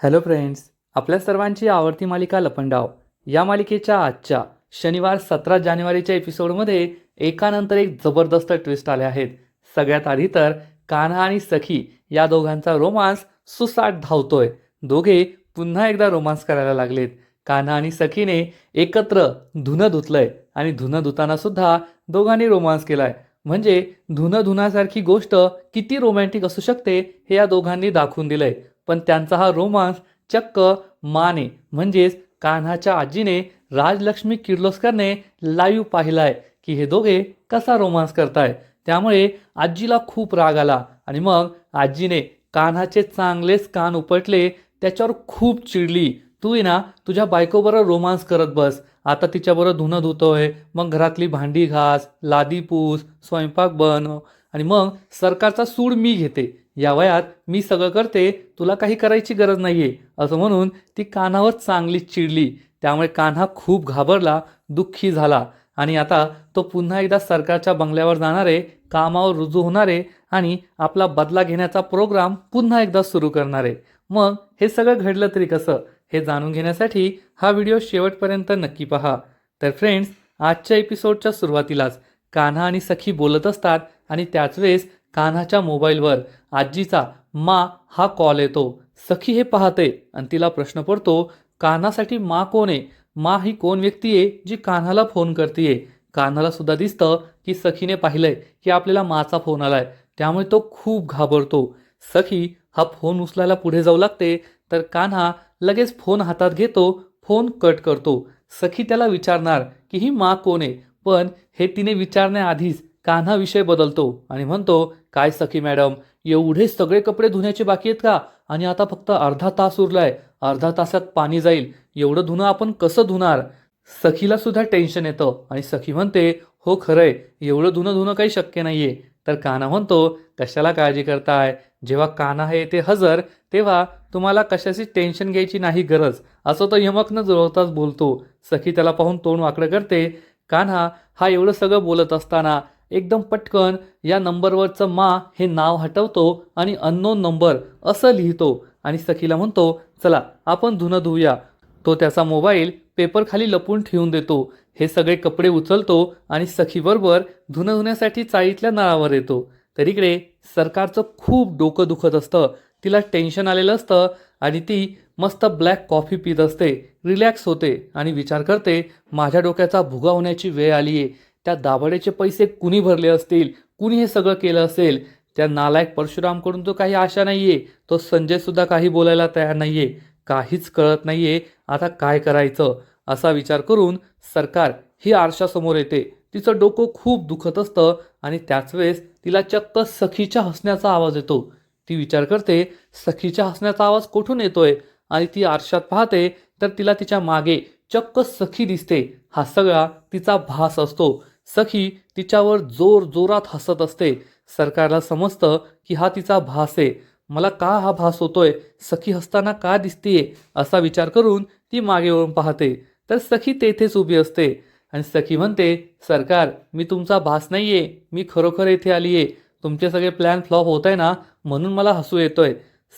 Hello friends, आपल्या सर्वांची आवडती मालिका लपंडाव या मालिकेच्या आजच्या शनिवार 17 जानेवारीच्या एपिसोडमध्ये एकानंतर एक जबरदस्त ट्विस्ट आले आहेत. सगळ्यात आधी तर कान्हा आणि सखी या दोघांचा रोमांस सुसाट धावतोय. दोघे पुन्हा एकदा रोमांस करायला लागलेत. कान्हा आणि सखीने एकत्र धुणं धुतलंय आणि धुणं धुताना सुद्धा दोघांनी रोमांस केलाय. म्हणजे धुणं धुण्यासारखी गोष्ट किती रोमॅन्टिक असू शकते हे या दोघांनी दाखवून दिलंय. पण त्यांचा हा रोमांस चक्क माने म्हणजेच कान्हाच्या आजीने राजलक्ष्मी किर्लोस्करने लाईव्ह पाहिलाय की हे दोघे कसा रोमांस करताय. त्यामुळे आजीला खूप राग आला आणि मग आजीने कान्हाचे चांगलेच कान उपटले. त्याच्यावर खूप चिडली. तू आहे ना तुझ्या बायकोबरोबर रोमांस करत बस. आता तिच्याबरोबर धुणं धुतोय, मग घरातली भांडी घास, लादी पूस, स्वयंपाक बनव आणि मग सरकारचा सूड मी घेते. या वयात मी सगळं करते, तुला काही करायची गरज नाहीये असं म्हणून ती कान्हावर चांगलीच चिडली. त्यामुळे कान्हा खूप घाबरला, दुःखी झाला आणि आता तो पुन्हा एकदा सरकारच्या बंगल्यावर जाणारे, कामावर रुजू होणारे आणि आपला बदला घेण्याचा प्रोग्राम पुन्हा एकदा सुरू करणारे. मग हे सगळं घडलं तरी कसं हे जाणून घेण्यासाठी हा व्हिडिओ शेवटपर्यंत नक्की पहा. तर फ्रेंड्स, आजच्या एपिसोडच्या सुरुवातीलाच कान्हा आणि सखी बोलत असतात आणि त्याच वेळेस कान्हाच्या मोबाईलवर आजीचा मा हा कॉल येतो. सखी हे पाहते आणि तिला प्रश्न पडतो, कान्हासाठी मा कोण आहे? मा ही कोण व्यक्ती आहे जी कान्हाला फोन करतेय? कान्हाला सुद्धा दिसतं की सखीने पाहिलंय की आपल्याला माचा फोन आलाय. त्यामुळे तो खूप घाबरतो. सखी हा फोन उचलायला पुढे जाऊ लागते तर कान्हा लगेच फोन हातात घेतो, फोन कट करतो. सखी त्याला विचारणार की ही मा कोण आहे, पण हे तिने विचारण्याआधीच कान्हा विषय बदलतो आणि म्हणतो, काय सखी मॅडम, एवढे सगळे कपडे धुण्याचे बाकी आहेत का? आणि आता फक्त अर्धा तास उरलाय, अर्धा तासात पाणी जाईल, एवढं धुणं आपण कसं धुणार? सखीला सुद्धा टेन्शन येतं आणि सखी म्हणते, हो खरंय, एवढं धुणं काही शक्य नाहीये. तर कान्हा म्हणतो, कशाला काळजी करताय? जेव्हा कान्हा हे येते हजर तेव्हा तुम्हाला कशाची टेन्शन घ्यायची नाही गरज, असं तो यमकनं जुळवताच बोलतो. सखी त्याला पाहून तोंड वाकडं करते. कान्हा हा एवढं सगळं बोलत असताना एकदम पटकन या नंबरवरचं मा हे नाव हटवतो आणि अननोन नंबर असं लिहितो आणि सखीला म्हणतो, चला आपण धुणं धुऊया. तो त्याचा मोबाईल पेपर खाली लपून ठेवून देतो. हे सगळे कपडे उचलतो आणि सखीबरोबर धुणं धुण्यासाठी चाळीतल्या नळावर येतो. तर इकडे सरकारचं खूप डोकं दुखत असतं, तिला टेन्शन आलेलं असतं आणि ती मस्त ब्लॅक कॉफी पित असते, रिलॅक्स होते आणि विचार करते, माझ्या डोक्याचा भुगा होण्याची वेळ आली आहे. त्या दाभाडेचे पैसे कुणी भरले असतील, कुणी हे सगळं केलं असेल? त्या नालायक परशुरामकडून तो काही आशा नाहीये. तो संजय सुद्धा काही बोलायला तयार नाहीये. काहीच कळत नाहीये आता काय करायचं. असा विचार करून सरकार ही आरशासमोर येते. तिचं डोकं खूप दुखत असतं आणि त्याच वेळेस तिला चक्क सखीच्या हसण्याचा आवाज येतो. ती विचार करते, सखीच्या हसण्याचा आवाज कुठून येतोय? आणि ती आरशात पाहते तर तिला तिच्या मागे चक्क सखी दिसते. हा सगळा तिचा भास असतो. सखी तिच्यावर जोर जोरात हसत असते. सरकारला समजतं की हा तिचा भास आहे. मला का हा भास होतोय? सखी हसताना का दिसतीये? असा विचार करून ती मागे वळून पाहते तर सखी तेथेच उभी असते आणि सखी म्हणते, सरकार, मी तुमचा भास नाहीये, मी खरोखर येथे आलीये. तुमचे सगळे प्लॅन फ्लॉप होत आहे ना, म्हणून मला हसू येतोय.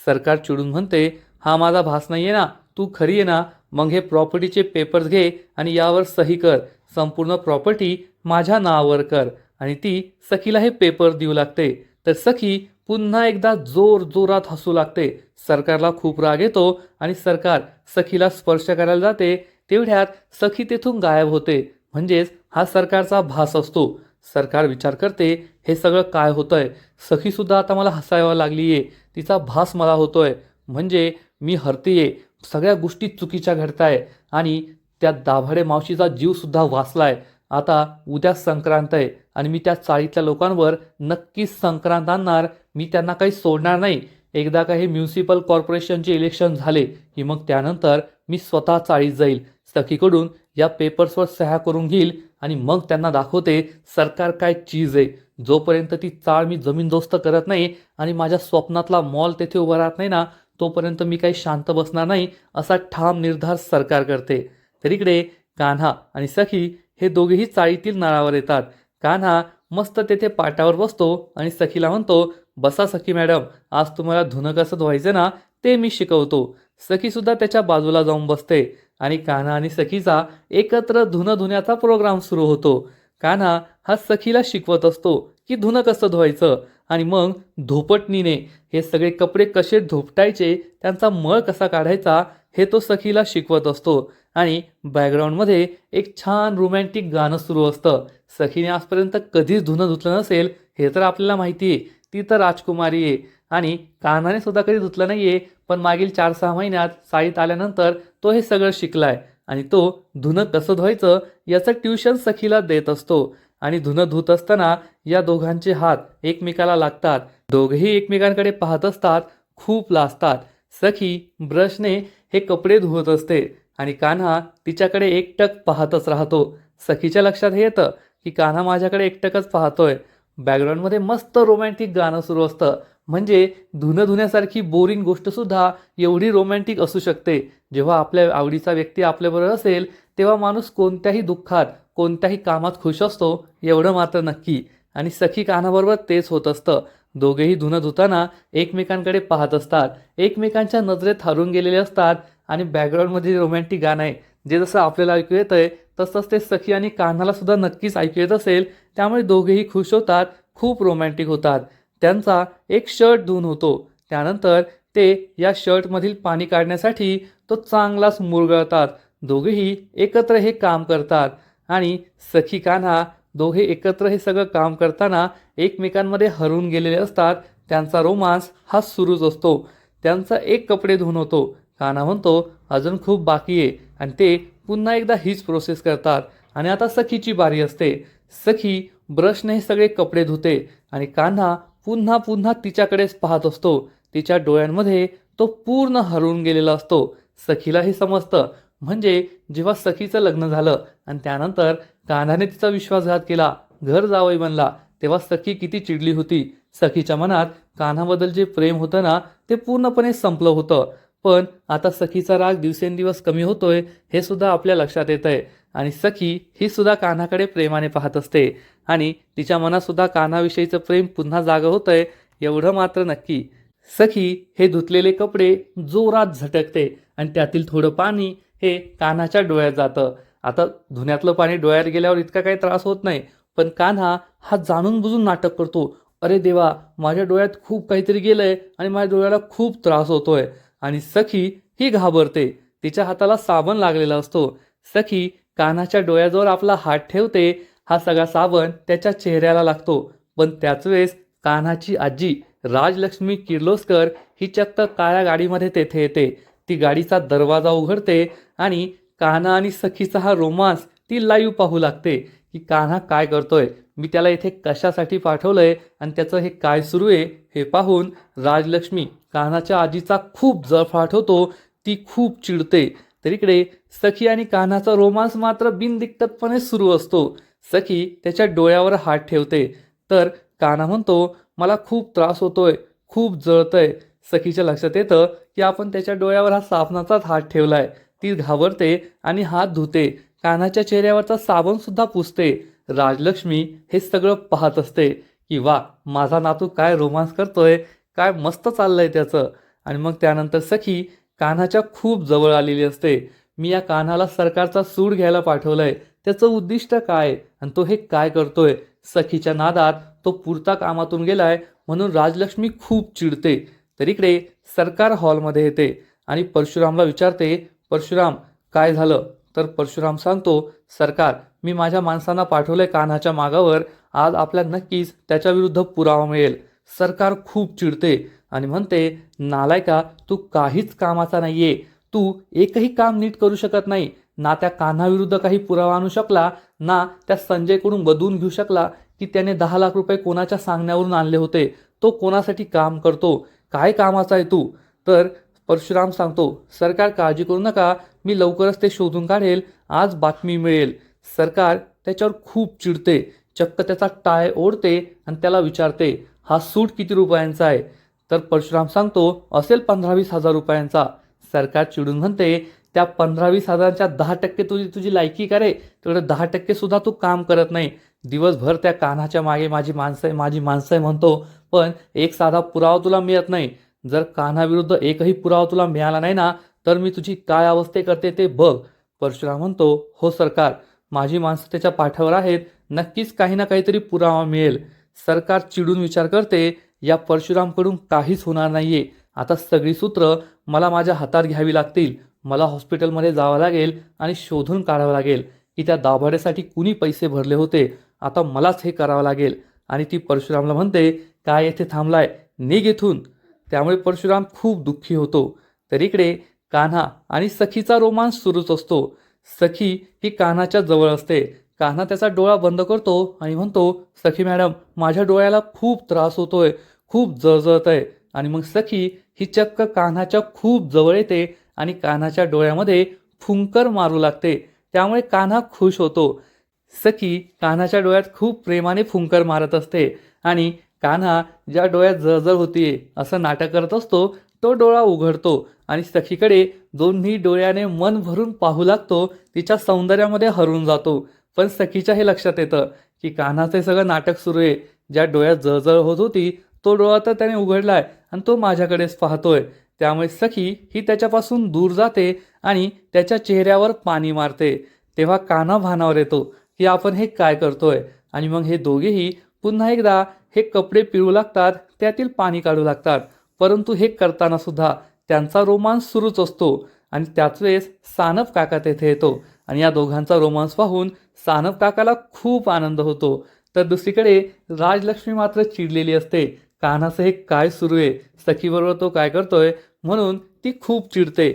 सरकार चिडून म्हणते, हा माझा भास नाहीये ना, तू खरी आहे ना? मग हे प्रॉपर्टीचे पेपर्स घे आणि यावर सही कर. संपूर्ण प्रॉपर्टी माझ्या नावावर कर. आणि ती सखीला हे पेपर देऊ लागते. तर सखी पुन्हा एकदा जोर जोरात हसू लागते. सरकारला खूप राग येतो आणि सरकार सखीला स्पर्श करायला जाते. तेवढ्यात सखी तेथून गायब होते. म्हणजेच हा सरकारचा भास असतो. सरकार विचार करते, हे सगळं काय होतंय? सखी सुद्धा आता मला हसायला लागलीये. तिचा भास मला होतोय. म्हणजे मी हरतेय. सगळ्या गोष्टी चुकीच्या घडताय आणि त्या दाभाडे मावशीचा जीव सुद्धा वाचलाय. आता उद्या संक्रांत आहे आणि मी त्या चाळीतल्या लोकांवर नक्कीच संक्रांत आणणार. मी त्यांना काही सोडणार नाही. एकदा का हे म्युन्सिपल कॉर्पोरेशनचे इलेक्शन झाले की मग त्यानंतर मी स्वतः चाळीत जाईल. सखीकडून या पेपर्सवर सह्या करून घेईल आणि मग त्यांना दाखवते सरकार काय चीज आहे. जोपर्यंत ती चाळ मी जमीनदोस्त करत नाही आणि माझ्या स्वप्नातला मॉल तेथे उभा राहत नाही ना, तोपर्यंत मी काही शांत बसणार नाही, असा ठाम निर्धार सरकार करते. तर इकडे कान्हा आणि सखी हे दोघेही चाळीतील नळावर येतात. कान्हा मस्त तेथे पाटावर बसतो आणि सखीला म्हणतो, बसा सखी मॅडम, आज तुम्हाला धुणं कसं धुवायचं ना ते मी शिकवतो. सखी सुद्धा त्याच्या बाजूला जाऊन बसते आणि कान्हा आणि सखीचा एकत्र धुणं धुण्याचा प्रोग्राम सुरू होतो. कान्हा हा सखीला शिकवत असतो की धुणं कसं धुवायचं आणि मग धोपटणीने हे सगळे कपडे कसे धोपटायचे, त्यांचा मळ कसा काढायचा हे तो सखीला शिकवत असतो. आणि बॅकग्राऊंडमध्ये एक छान रोमॅन्टिक गाणं सुरू असतं. सखीने आजपर्यंत कधीच धुणं धुतलं नसेल हे तर आपल्याला माहिती आहे. ती तर राजकुमारी आहे आणि कान्हाने सुद्धा कधी धुतलं नाहीये, पण मागील 4-6 महिन्यात साईत आल्यानंतर तो हे सगळं शिकलाय आणि तो धुणं कसं धुवायचं याचं ट्युशन सखीला देत असतो. आणि धुणं धुत असताना या दोघांचे हात एकमेकाला लागतात. दोघेही एकमेकांकडे पाहत असतात, खूप लाजतात. सखी ब्रशने हे कपडे धुवत असते आणि कान्हा तिच्याकडे एकटक पाहतच राहतो. सखीच्या लक्षात हे येतं की कान्हा माझ्याकडे एकटकच पाहतोय. बॅकग्राऊंडमध्ये मस्त रोमॅन्टिक गाणं सुरू असतं. म्हणजे धुणं धुण्यासारखी बोरिंग गोष्टसुद्धा एवढी रोमॅन्टिक असू शकते. जेव्हा आपल्या आवडीचा व्यक्ती आपल्याबरोबर असेल तेव्हा माणूस कोणत्याही दुःखात, कोणत्याही कामात खुश असतो, एवढं मात्र नक्की. आणि सखी कान्हाबरोबर तेच होत असतं. दोघेही धुणं धुताना एकमेकांकडे पाहत असतात, एकमेकांच्या नजरेत हरवून गेलेले असतात. आणि बॅकग्राऊंडमध्ये जे रोमॅन्टिक गाणं आहे, जे जसं आपल्याला ऐकू येतंय तसंच ते सखी आणि कान्हाला सुद्धा नक्कीच ऐकू येत असेल. त्यामुळे दोघेही खुश होतात, खूप रोमॅन्टिक होतात. त्यांचा एक शर्ट धुवून होतो. त्यानंतर ते या शर्टमधील पाणी काढण्यासाठी तो चांगलाच मुरगळतात. दोघेही एकत्र हे काम करतात आणि सखी कान्हा दोघे एकत्र हे सगळं काम करताना एकमेकांमध्ये हरवून गेलेले असतात. त्यांचा रोमांस हा सुरूच असतो. त्यांचा एक कपडे धुवून होतो. कान्हा म्हणतो अजून खूप बाकी आहे आणि ते पुन्हा एकदा हीच प्रोसेस करतात. आणि आता सखीची बारी असते. सखी ब्रशने हे सगळे कपडे धुते आणि कान्हा पुन्हा पुन्हा तिच्याकडेच पाहत असतो. तिच्या डोळ्यांमध्ये तो पूर्ण हरवून गेलेला असतो. सखीला हे समजतं. म्हणजे जेव्हा सखीचं लग्न झालं आणि त्यानंतर कान्हाने तिचा विश्वासघात केला, घर जावई बनला, तेव्हा सखी किती चिडली होती. सखीच्या मनात कान्हाबद्दल जे प्रेम होतं ना, ते पूर्णपणे संपलं होतं. पण आता सखीचा राग दिवसेंदिवस कमी होतोय हे सुद्धा आपल्या लक्षात येत आहे. आणि सखी ही सुद्धा कान्हाकडे प्रेमाने पाहत असते आणि तिच्या मनात सुद्धा कान्हाविषयीचं प्रेम पुन्हा जागं होतंय, एवढं मात्र नक्की. सखी हे धुतलेले कपडे जोरात झटकते आणि त्यातील थोडं पाणी हे कान्हाच्या डोळ्यात जातं. आता धुण्यातलं पाणी डोळ्यात गेल्यावर इतका काही त्रास होत नाही, पण कान्हा हा जाणून बुजून नाटक करतो. अरे देवा, माझ्या डोळ्यात खूप काहीतरी गेलंय आणि माझ्या डोळ्याला खूप त्रास होतोय. आणि सखी ही घाबरते. तिच्या हाताला साबण लागलेला असतो. सखी कान्हाच्या डोळ्याजवळ आपला हात ठेवते. हा सगळा साबण त्याच्या चेहऱ्याला लागतो. पण त्याच वेळेस कान्हाची आजी राजलक्ष्मी किर्लोस्कर ही चक्क काळ्या गाडीमध्ये तेथे येते. ती गाडीचा दरवाजा उघडते आणि कान्हा आणि सखीचा हा रोमांस ती लाईव्ह पाहू लागते की कान्हा काय करतोय, मी त्याला इथे कशासाठी पाठवलंय आणि त्याचं हे काय सुरू आहे हे पाहून राजलक्ष्मी कान्हाच्या आजीचा खूप जळफाट होतो. ती खूप चिडते. तर इकडे सखी आणि कान्हाचा रोमांस मात्र बिनदिक्कतपणे सुरू असतो. सखी त्याच्या डोळ्यावर हात ठेवते तर कान्हा म्हणतो मला खूप त्रास होतोय, खूप जळतंय. सखीच्या लक्षात येतं की आपण त्याच्या डोळ्यावर हा साबणाचाच हात ठेवलाय. ती घाबरते आणि हात धुते. कान्हाच्या चेहऱ्यावरचा साबण सुद्धा पुसते. राजलक्ष्मी हे सगळं पाहत असते की वा, माझा नातू काय रोमांस करतोय, काय मस्त चाललंय त्याचं. आणि मग त्यानंतर सखी कान्हाच्या खूप जवळ आलेली असते. मी या कान्हाला सरकारचा सूड घ्यायला पाठवलंय, त्याचं उद्दिष्ट काय आणि तो हे काय करतोय. सखीच्या नादात तो पुरता कामातून गेलाय म्हणून राजलक्ष्मी खूप चिडते. तर इकडे सरकार हॉलमध्ये येते आणि परशुरामला विचारते, परशुराम काय झालं. तर परशुराम सांगतो, सरकार मी माझ्या माणसांना पाठवलंय कान्हाच्या मागावर, आज आपल्याला नक्कीच त्याच्या विरुद्ध पुरावा मिळेल. सरकार खूप चिडते आणि म्हणते, नालायका तू काहीच कामाचा नाहीये, तू एकही काम नीट करू शकत नाही. ना त्या कान्हाविरुद्ध काही पुरावा आणू शकला, ना त्या संजयकडून बदलून घेऊ शकला की त्याने 10 लाख रुपये कोणाच्या सांगण्यावरून आणले होते. तो कोणासाठी काम करतो, काय कामाचा आहे तू. तर परशुराम सांगतो, सरकार काळजी करू नका, मी लवकरच ते शोधून काढेल, आज बातमी मिळेल. सरकार त्याच्यावर खूप चिडते. चक्क त्याचा टाय ओढते आणि त्याला विचारते, हा सूट किती रुपयांचा आहे. तर परशुराम सांगतो, असेल 15-20 हजार रुपयांचा. सरकार चिडून म्हणते, त्या 15-20 हजारांच्या 10% तुझी लायकी करे, तेवढं 10% सुद्धा तू काम करत नाही. दिवसभर त्या कान्हाच्या मागे माझी माणसं आहे, माझी माणसं आहे म्हणतो, पण एक साधा पुरावा तुला मिळत नाही. जर कान्हाविरुद्ध एकही पुरावा तुला मिळाला नाही ना, तर मी तुझी काय अवस्थे करते ते बघ. परशुराम म्हणतो, हो सरकार, माझी माणसं त्याच्या पाठीवर आहेत, नक्कीच काही ना काहीतरी पुरावा मिळेल. सरकार चिडून विचार करते, या परशुरामकडून काहीच होणार नाहीये. आता सगळी सूत्र मला माझ्या हातात घ्यावी लागतील. मला हॉस्पिटलमध्ये जावं लागेल आणि शोधून काढावं लागेल की त्या दाभाड्यासाठी कुणी पैसे भरले होते. आता मलाच हे करावं लागेल. आणि ती परशुरामला म्हणते, काय येथे थांबलाय, निघ इथून. त्यामुळे परशुराम खूप दुःखी होतो. तर इकडे कान्हा आणि सखीचा रोमांस सुरूच असतो. सखी ही कान्हाच्या जवळ असते. कान्हा त्याचा डोळा बंद करतो आणि म्हणतो, सखी मॅडम, माझ्या डोळ्याला खूप त्रास होतोय, खूप जळजळत आहे. आणि मग सखी ही चक्क कान्हाच्या खूप जवळ येते आणि कान्हाच्या डोळ्यामध्ये फुंकर मारू लागते. त्यामुळे कान्हा खुश होतो. सखी कान्हाच्या डोळ्यात खूप प्रेमाने फुंकर मारत असते आणि कान्हा ज्या डोळ्यात जळजळ होतीये असं नाटक करत असतो, तो डोळा उघडतो आणि सखीकडे दोन्ही डोळ्याने मन भरून पाहू लागतो. तिच्या सौंदर्यामध्ये हरवून जातो. पण सखीच्या हे लक्षात येतं की कान्हाचे सगळं नाटक सुरू आहे. ज्या डोळ्यात जळजळ होत होती तो डोळा तर त्याने उघडलाय आणि तो माझ्याकडेच पाहतोय. त्यामुळे सखी ही त्याच्यापासून दूर जाते आणि त्याच्या चेहऱ्यावर पाणी मारते. तेव्हा कान्हा भानावर येतो की आपण हे काय करतोय. आणि मग हे दोघेही पुन्हा एकदा हे कपडे पिळू लागतात, त्यातील पाणी काढू लागतात. परंतु हे करताना सुद्धा त्यांचा रोमांस सुरूच असतो. आणि त्याच वेळेस सानप काका तेथे येतो आणि या दोघांचा रोमांस पाहून सानप काकाला खूप आनंद होतो. तर दुसरीकडे राजलक्ष्मी मात्र चिडलेली असते. कान्हाचं हे काय सुरू आहे, सखीबरोबर तो काय करतोय, म्हणून ती खूप चिडते.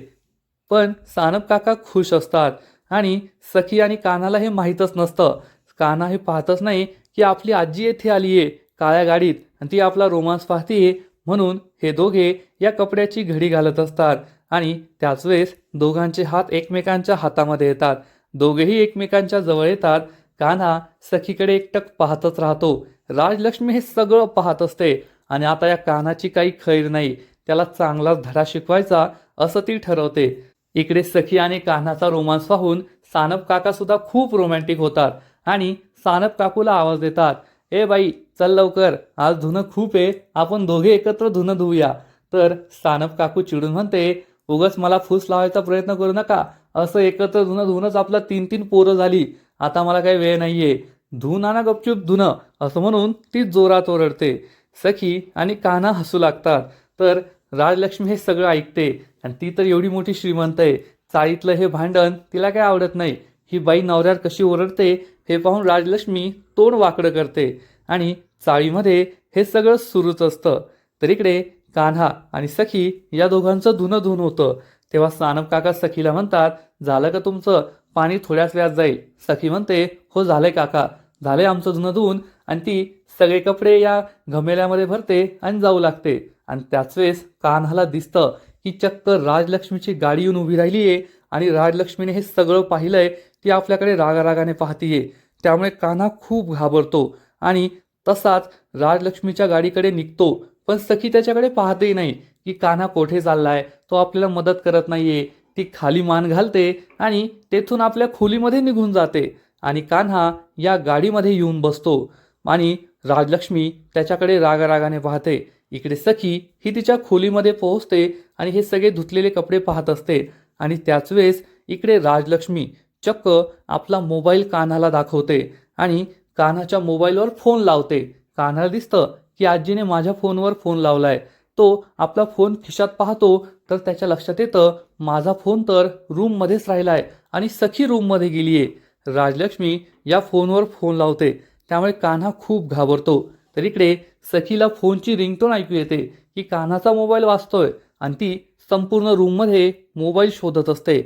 पण सानप काका खुश असतात आणि सखी आणि कान्हाला हे माहीतच नसतं. कान्हा हे पाहतच नाही की आपली आजी येथे आली आहे काळ्या गाडीत आणि ती आपला रोमांस पाहतीये. म्हणून हे दोघे या कपड्याची घडी घालत असतात आणि त्याच वेळेस दोघांचे हात एकमेकांच्या हातामध्ये येतात. दोघेही एकमेकांच्या जवळ येतात. कान्हा सखीकडे एकटक पाहतच राहतो. राजलक्ष्मी हे सगळं पाहत असते आणि आता या कान्हाची काही खैर नाही. त्याला चांगलाच धडा शिकवायचा असं ती ठरवते. इकडे सखी आणि कान्हाचा रोमांस पाहून सानप काका सुद्धा खूप रोमॅन्टिक होतात आणि सानप काकूला आवाज देतात, ए बाई, चल लवकर, आज धुणं खूप आहे, आपण दोघे एकत्र धुणं धुऊया. तर सानप काकू चिडून म्हणते, उगाच मला फूस लावायचा प्रयत्न करू नका. असं एकत्र धुणं धुवूनच आपला 3-3 पोरं झाली. आता मला काही वेळ नाहीये, धुवून आणा गपचूप धुणं, असं म्हणून ती जोरात ओरडते. सखी आणि कान्हा हसू लागतात. तर राजलक्ष्मी हे सगळं ऐकते आणि ती तर एवढी मोठी श्रीमंत आहे, चाळीतलं हे भांडण तिला काय आवडत नाही. ही बाई नवऱ्यावर कशी ओरडते हे पाहून राजलक्ष्मी तोंड वाकडं करते आणि चाळीमध्ये हे सगळं सुरूच असतं. तर इकडे कान्हा आणि सखी या दोघांचं धुणं धुवून होतं. तेव्हा सानप काका सखीला म्हणतात, झालं का तुमचं, पाणी थोड्याच वेळात जाईल. सखी म्हणते, हो झालंय काका, झालंय आमचं धुणं धुवून. आणि ती सगळे कपडे या घमेल्यामध्ये भरते आणि जाऊ लागते. आणि त्याच वेळेस कान्हाला दिसतं की चक्क राजलक्ष्मीची गाडी येऊन उभी राहिली आहे आणि राजलक्ष्मीने हे सगळं पाहिलंय. ती आपल्याकडे रागारागाने पाहतीये. त्यामुळे कान्हा खूप घाबरतो आणि तसाच राजलक्ष्मीच्या गाडीकडे निघतो. पण सखी त्याच्याकडे पाहतेही नाही की कान्हा कोठे चाललाय, तो आपल्याला मदत करत नाहीये. ती खाली मान घालते आणि तेथून आपल्या खोलीमध्ये निघून जाते आणि कान्हा या गाडीमध्ये येऊन बसतो आणि राजलक्ष्मी त्याच्याकडे रागारागाने पाहते. इकडे सखी ही तिच्या खोलीमध्ये पोहोचते आणि हे सगळे धुतलेले कपडे पाहत असते. आणि त्याच वेळेस इकडे राजलक्ष्मी चक्क आपला मोबाईल कान्हाला दाखवते आणि कान्हाच्या मोबाईलवर फोन लावते. कान्हाला दिसतं की आजीने माझ्या फोनवर फोन लावलाय. तो आपला फोन खिशात पाहतो तर त्याच्या लक्षात येतं, माझा फोन तर रूममध्येच राहिलाय आणि सखी रूममध्ये गेलीये. राजलक्ष्मी या फोनवर फोन लावते. त्यामुळे कान्हा खूप घाबरतो. तर इकडे सखीला फोनची रिंगटोन ऐकू येते की कान्हाचा मोबाईल वाजतोय आणि ती संपूर्ण रूममध्ये मोबाईल शोधत असते.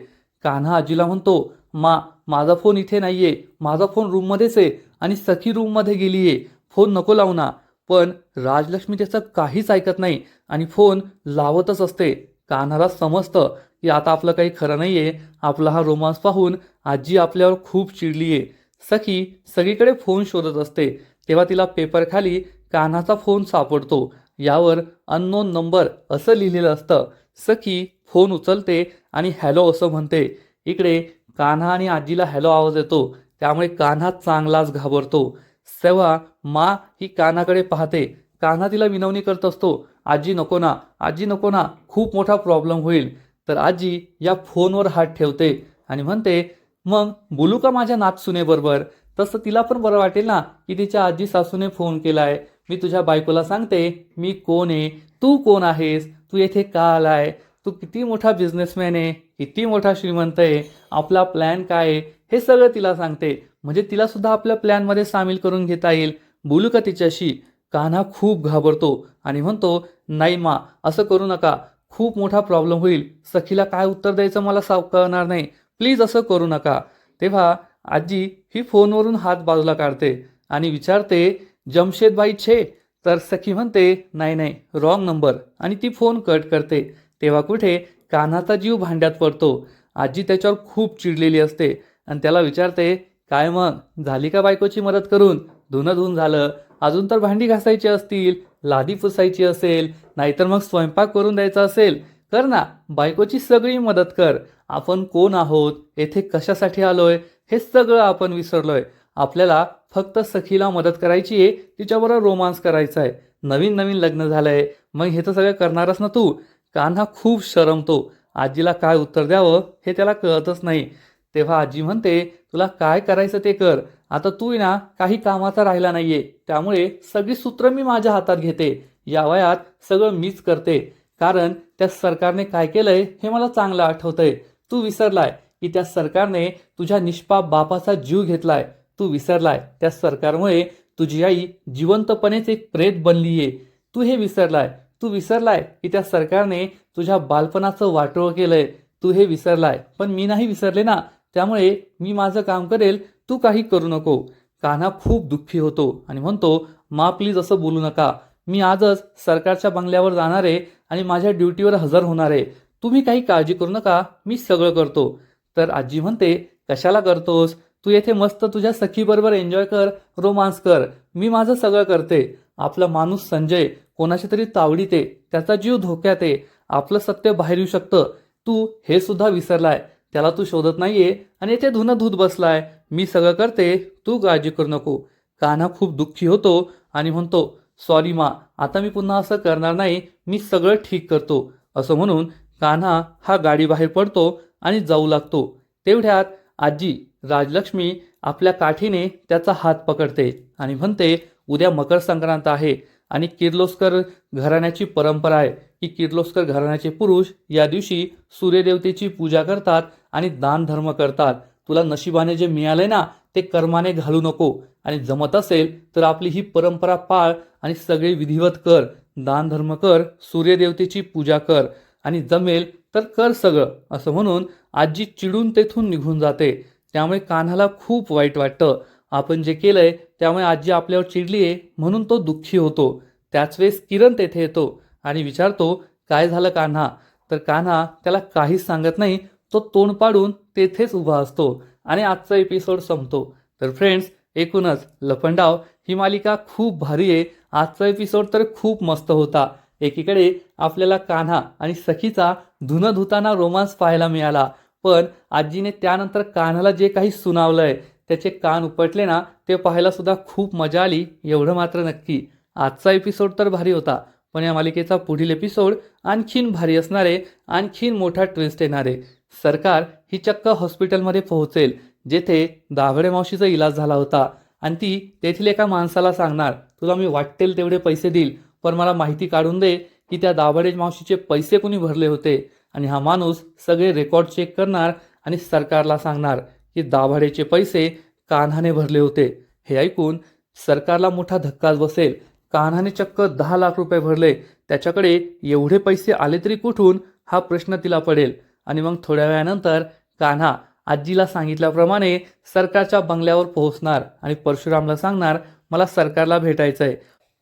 कान्हा आजीला म्हणतो, माझा फोन इथे नाहीये, माझा फोन रूममध्येच आहे आणि सखी रूममध्ये गेलीये, फोन नको लावू ना. पण राजलक्ष्मी त्याचं काहीच ऐकत नाही आणि फोन लावतच असते. कान्हाला समजतं की आता आपलं काही खरं नाहीये. आपला हा रोमांस पाहून आजी आपल्यावर खूप चिडलीये. सखी सगळीकडे फोन शोधत असते. तेव्हा तिला पेपरखाली कान्हाचा फोन सापडतो. यावर अननोन नंबर असं लिहिलेलं असतं. सखी फोन उचलते आणि हॅलो असं म्हणते. इकडे कान्हा आणि आजीला हॅलो आवाज येतो. त्यामुळे कान्हा चांगलाच घाबरतो. तेव्हा ही कान्हाकडे पाहते. कान्हा तिला विनवणी करत असतो, आजी नको ना, आजी नको ना, खूप मोठा प्रॉब्लेम होईल. तर आजी या फोनवर हात ठेवते आणि म्हणते, मग बोलू का माझ्या नातसुनेबरोबर? तसं तिला पण बरं वाटेल ना की तिच्या आजी सासूने फोन केलाय. मी तुझ्या बायकोला सांगते मी कोण आहे, तू कोण आहेस, तू येथे का आलाय, तू किती मोठा बिझनेसमॅन आहे, किती मोठा श्रीमंत आहे, आपला प्लॅन काय आहे, हे सगळं तिला सांगते. म्हणजे तिला सुद्धा आपल्या प्लॅनमध्ये सामील करून घेता येईल. बोलू का तिच्याशी? कान्हा खूप घाबरतो आणि म्हणतो, नाही मा, असं करू नका, खूप मोठा प्रॉब्लेम होईल, सखीला काय उत्तर द्यायचं मला कळणार नाही, प्लीज असं करू नका. तेव्हा आजी ही फोनवरून हात बाजूला काढते आणि विचारते, जमशेदबाई छे? तर सखी म्हणते, नाही नाही, रॉंग नंबर, आणि ती फोन कट करते. तेव्हा कुठे कान्हाचा जीव भांड्यात पडतो. आजी त्याच्यावर खूप चिडलेली असते आणि त्याला विचारते, काय मग झाली का बायकोची मदत करून? धुणं धुवून झालं, अजून तर भांडी घासायची असतील, लादी पुसायची असेल, नाहीतर मग स्वयंपाक करून द्यायचा असेल, कर ना, बायकोची सगळी मदत कर. आपण कोण आहोत, येथे कशासाठी आलोय, हे सगळं आपण विसरलोय. आपल्याला फक्त सखीला मदत करायची आहे, तिच्याबरोबर रोमांस करायचा आहे. नवीन नवीन लग्न झालंय, मग हे तर सगळं करणारच ना तू. कान्हा खूप शरमतो. आजीला काय उत्तर द्यावं हे त्याला कळतच नाही. तेव्हा आजी म्हणते, तुला काय करायचं ते कर. आता तू ना काही कामाचा राहिला नाहीये, त्यामुळे सगळी सूत्र मी माझ्या हातात घेते. या वयात सगळं मीच करते, कारण त्या सरकारने काय केलंय हे मला चांगलं आठवतंय. तू विसरलाय की त्या सरकारने तुझ्या निष्पाप बापाचा जीव घेतलाय. तू विसरलाय त्या सरकारमुळे तुझी आई जिवंतपणेच एक प्रेत बनलीये. तू हे विसरलाय. तू विसरलाय की त्या सरकारने तुझ्या बालपणाचं वाटोळं केलंय. तू हे विसरलाय, पण मी नाही विसरले ना, त्यामुळे मी माझं काम करेल, तू काही करू नको. कान्हा खूप दुःखी होतो आणि म्हणतो, मा प्लीज असं बोलू नका. मी आजच सरकारच्या बंगल्यावर जाणार आहे आणि माझ्या ड्युटीवर हजर होणार आहे. तुम्ही काही काळजी करू नका, मी सगळं करतो. तर आजी म्हणते, कशाला करतोस? तू येथे मस्त तुझ्या सखीबरोबर एन्जॉय कर, रोमांस कर. मी माझं सगळं करते. आपला माणूस संजय कोणाच्या तरी तावडीत आहे, त्याचा जीव धोक्यात आहे. आपलं सत्य बाहेर येऊ शकतं. तू हे सुद्धा विसरलाय. त्याला तू शोधत नाहीये आणि येथे धुणं धुत बसलाय. मी सगळं करते, तू काळजी करू नको. कान्हा खूप दुःखी होतो आणि म्हणतो, सॉरी मा, आता मी पुन्हा असं करणार नाही, मी सगळं ठीक करतो. असं म्हणून कान्हा हा गाडी बाहेर पडतो आणि जाऊ लागतो. तेवढ्यात आजी राजलक्ष्मी आपल्या काठीने त्याचा हात पकडते आणि म्हणते, उद्या मकर संक्रांत आहे आणि किर्लोस्कर घराण्याची परंपरा आहे की किर्लोस्कर घराण्याचे पुरुष या दिवशी सूर्यदेवतेची पूजा करतात आणि दान धर्म करतात. तुला नशिबाने जे मिळालंय ना, ते कर्माने घालू नको, आणि जमत असेल तर आपली ही परंपरा पाळ आणि सगळे विधिवत कर, दान धर्म कर, सूर्यदेवतेची पूजा कर, आणि जमेल तर कर सगळं. असं म्हणून आजी चिडून तेथून निघून जाते. त्यामुळे कान्हाला खूप वाईट वाटतं. आपण जे केलंय त्यामुळे आजी आपल्यावर चिडली आहे म्हणून तो दुःखी होतो. त्याच वेळेस किरण तेथे येतो आणि विचारतो, काय झालं कान्हा? तर कान्हा त्याला काहीच सांगत नाही. तो तोंड पाडून तेथेच उभा असतो आणि आजचा एपिसोड संपतो. तर फ्रेंड्स, एकूणच लपंडाव ही मालिका खूप भारी आहे. आजचा एपिसोड तर खूप मस्त होता. एकीकडे आपल्याला कान्हा आणि सखीचा धुणं धुताना रोमांस पाहायला मिळाला, पण आजीने त्यानंतर कान्हाला जे काही सुनावलंय, त्याचे कान उपटले ना, ते पाहायला सुद्धा खूप मजा आली, एवढं मात्र नक्की. आजचा एपिसोड तर भारी होता, पण या मालिकेचा पुढील एपिसोड आणखीन भारी असणार आहे. आणखीन मोठा ट्विस्ट येणार आहे. सरकार ही चक्क हॉस्पिटलमध्ये पोहोचेल जेथे दाभडे मावशीचा इलाज झाला होता, आणि ती तेथील एका माणसाला सांगणार, तुला मी वाटेल तेवढे पैसे देईल, पण मला माहिती काढून दे की त्या दाभडे मावशीचे पैसे कुणी भरले होते. आणि हा माणूस सगळे रेकॉर्ड चेक करणार आणि सरकारला सांगणार की दाभाडेचे पैसे कान्हाने भरले होते. हे ऐकून सरकारला मोठा धक्काच बसेल. कान्हाने चक्क 10 लाख रुपये भरले, त्याच्याकडे एवढे पैसे आले तरी कुठून, हा प्रश्न तिला पडेल. आणि मग थोड्या वेळानंतर कान्हा आजीला सांगितल्याप्रमाणे सरकारच्या बंगल्यावर पोहोचणार आणि परशुरामला सांगणार, मला सरकारला भेटायचं आहे.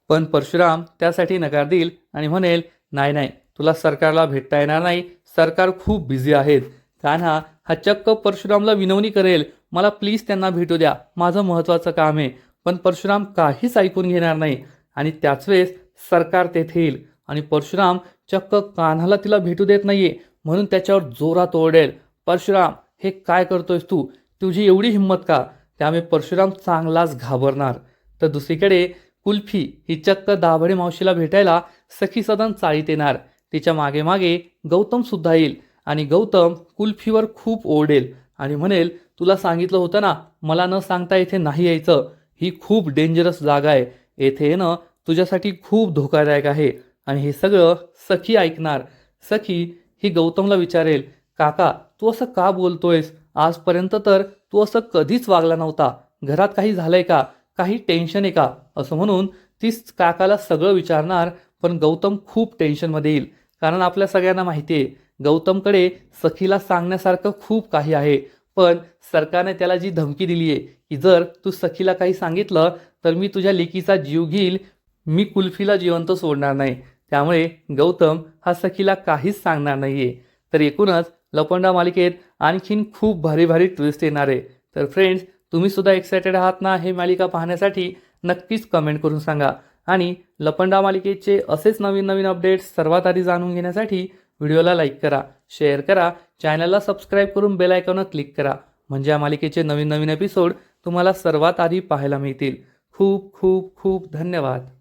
पण परशुराम त्यासाठी नकार देईल आणि म्हणेल, नाही नाही, तुला सरकारला भेटता येणार नाही, सरकार खूप बिझी आहेत. कान्हा हा चक्क परशुरामला विनवणी करेल, मला प्लीज त्यांना भेटू द्या, माझं महत्त्वाचं काम आहे. पण परशुराम काहीच ऐकून घेणार नाही. आणि त्याच वेळेस सरकार तेथे येईल आणि परशुराम चक्क कान्हाला तिला भेटू देत नाहीये म्हणून त्याच्यावर जोरात ओरडेल, परशुराम, हे काय करतोयस तू? तुझी एवढी हिंमत का? त्यामुळे परशुराम चांगलाच घाबरणार. तर दुसरीकडे कुल्फी ही चक्क दाभडे मावशीला भेटायला सखी सदन चाळीत येणार. तिच्या मागे मागे गौतम सुद्धा येईल आणि गौतम कुल्फीवर खूप ओरडेल आणि म्हणेल, तुला सांगितलं होतं ना, मला न सांगता इथे नाही यायचं. ही खूप डेंजरस जागा आहे. येथे येणं तुझ्यासाठी खूप धोकादायक आहे. आणि हे सगळं सखी ऐकणार. सखी ही गौतमला विचारेल, काका तू असं का बोलतोयस? आजपर्यंत तर तू असं कधीच वागला नव्हता. घरात काही झालंय का? काही टेन्शन आहे का? असं म्हणून ती काकाला सगळं विचारणार. पण गौतम खूप टेन्शनमध्ये येईल. कारण आपल्या सगळ्यांना माहिती आहे, गौतमकडे सखीला सांगण्यासारखं खूप काही आहे. पण सरकारने त्याला जी धमकी दिली आहे, की जर तू सखीला काही सांगितलं तर मी तुझ्या लेकीचा जीव घेईल, मी कुल्फीला जिवंत सोडणार नाही. त्यामुळे गौतम हा सखीला काहीच सांगणार नाहीये. तर एकूणच लपंडा मालिकेत आणखीन खूप भारी भारी ट्विस्ट येणार आहे. तर फ्रेंड्स, तुम्ही सुद्धा एक्सायटेड आहात ना हे मालिका पाहण्यासाठी? नक्कीच कमेंट करून सांगा. आणि लपंडा मालिकेचे असेच नवीन नवीन अपडेट्स सर्वात आधी जाणून घेण्यासाठी व्हिडिओला लाईक करा, शेअर करा, चॅनलला सबस्क्राईब करून बेल आयकॉनवर क्लिक करा. म्हणजे या मालिकेचे नवीन नवीन एपिसोड तुम्हाला सर्वात आधी पाहायला मिळतील. खूप खूप खूप धन्यवाद.